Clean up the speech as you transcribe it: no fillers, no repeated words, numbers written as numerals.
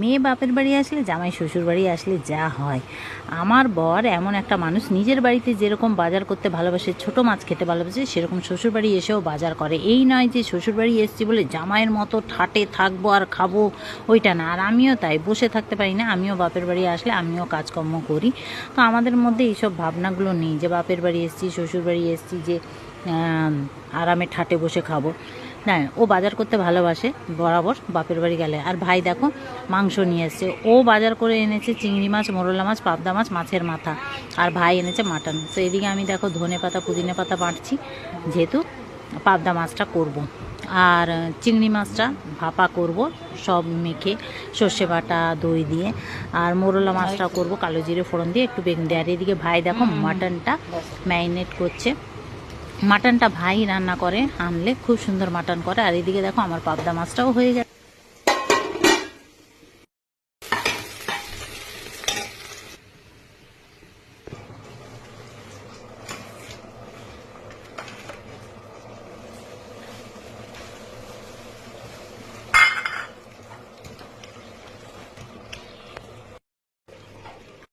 মেয়ে বাপের বাড়ি আসলে জামাই শ্বশুর বাড়ি আসলে যা হয়। আমার বর এমন একটা মানুষ, নিজের বাড়িতে যেরকম বাজার করতে ভালোবাসে, ছোট মাছ খেতে ভালোবাসে, সেরকম শ্বশুর বাড়ি এসেও বাজার করে। এই নয় যে শ্বশুর বাড়ি এসেছি বলে জামাইয়ের মতো ঠাটে থাকবো আর খাবো, ওইটা না। আর আমিও তাই বসে থাকতে পারি না, আমিও বাপের বাড়ি আসলে আমিও কাজকর্ম করি। তো আমাদের মধ্যে এইসব ভাবনাগুলো নেই যে বাপের বাড়ি এসেছি, শ্বশুর বাড়ি এসেছি যে আরামে ঠাটে বসে খাবো। না, ও বাজার করতে ভালোবাসে বরাবর বাপের বাড়ি গেলে। আর ভাই দেখো মাংস নিয়ে এসছে, ও বাজার করে এনেছে চিংড়ি মাছ, মোরলা মাছ, পাবদা মাছ, মাছের মাথা, আর ভাই এনেছে মাটন। তো এদিকে আমি দেখো ধনে পাতা পুদিনা পাতা বাঁটছি, যেহেতু পাবদা মাছটা করব। আর চিংড়ি মাছটা ভাপা করব সব মেখে সর্ষে বাটা দই দিয়ে। আর মোরলা মাছটা করব কালো জিরে ফোড়ন দিয়ে, একটু বেগুন দিয়ে। আর এদিকে ভাই দেখো মাটনটা ম্যারিনেট করছে। মাটনটা ভাই রান্না করে, আনলে খুব সুন্দর মাটন করে। আর এদিকে দেখো আমার পাবদা মাছটাও হয়ে গেছে।